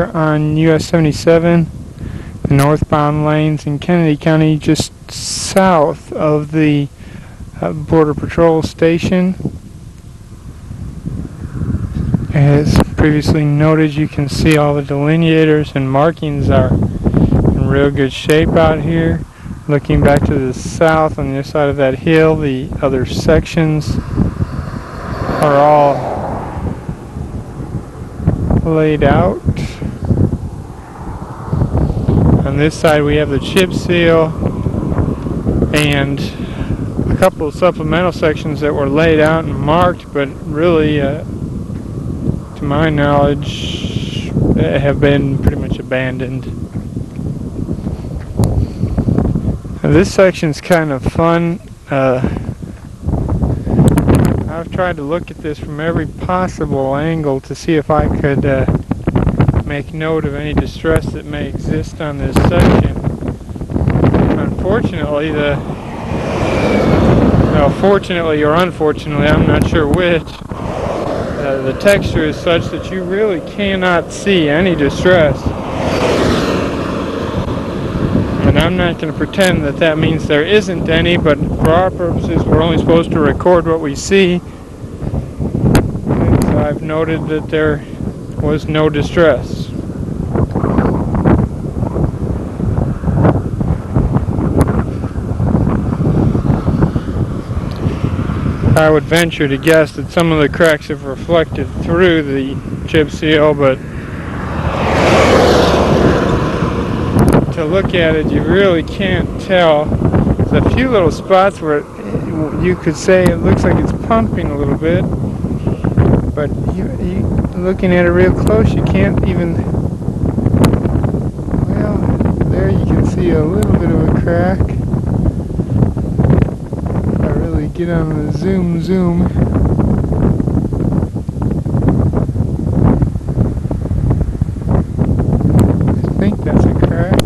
On US 77, the northbound lanes in Kennedy County, just south of the Border Patrol station. As previously noted, you can see all the delineators and markings are in real good shape out here. Looking back to the south on the other side of that hill, the other sections are all laid out. On this side we have the chip seal and a couple of supplemental sections that were laid out and marked, but really, to my knowledge, have been pretty much abandoned. Now, this section's kind of fun. I've tried to look at this from every possible angle to see if I could make note of any distress that may exist on this section. Unfortunately, fortunately or unfortunately, I'm not sure which, the texture is such that you really cannot see any distress. And I'm not going to pretend that that means there isn't any, but for our purposes, we're only supposed to record what we see. And so I've noted that there was no distress. I would venture to guess that some of the cracks have reflected through the chip seal, but to look at it, you really can't tell. There's a few little spots where you could say it looks like it's pumping a little bit, but looking at it real close, you can't even. Well, there you can see a little bit of a crack. If I really get on the zoom. I think that's a crack.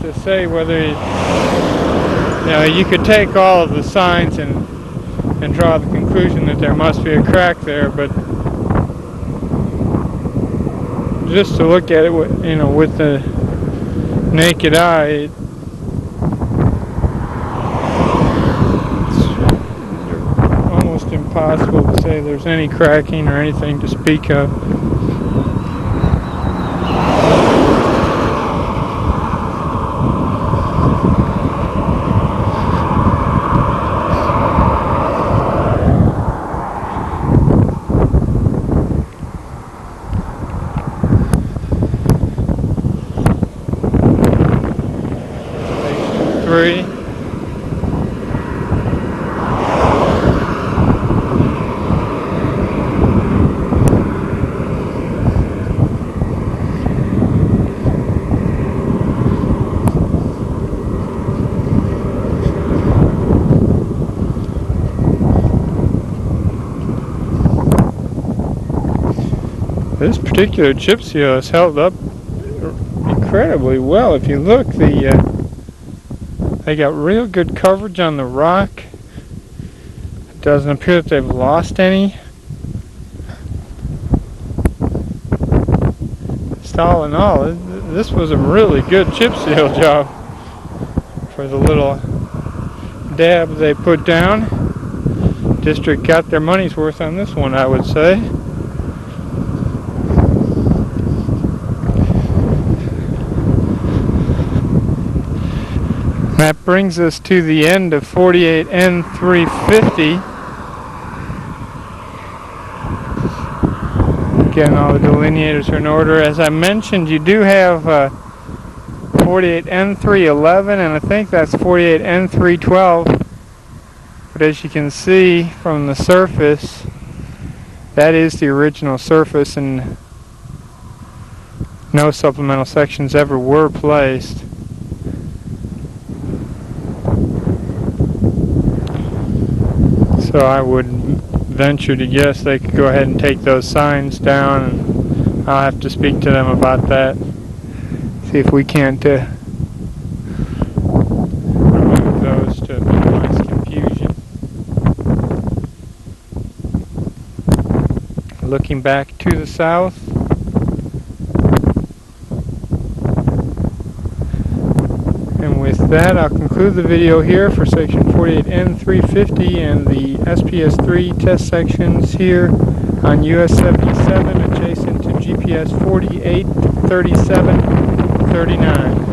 To say whether you could take all of the signs and draw the conclusion that there must be a crack there, but just to look at it with the naked eye, it's almost impossible to say there's any cracking or anything to speak of. This particular chip seal has held up incredibly well. If you look, they got real good coverage on the rock. It doesn't appear that they've lost any. Just all in all, this was a really good chip seal job for the little dab they put down. District got their money's worth on this one, I would say. That brings us to the end of 48N350. Again, all the delineators are in order. As I mentioned, you do have 48N311, and I think that's 48N312. But as you can see from the surface, that is the original surface, and no supplemental sections ever were placed. So I would venture to guess they could go ahead and take those signs down, and I'll have to speak to them about that. See if we can't remove looking back to the south. And with that, I'll conclude the video here for section 48N 350 and the SPS3 test sections here on US 77 adjacent to GPS 483739.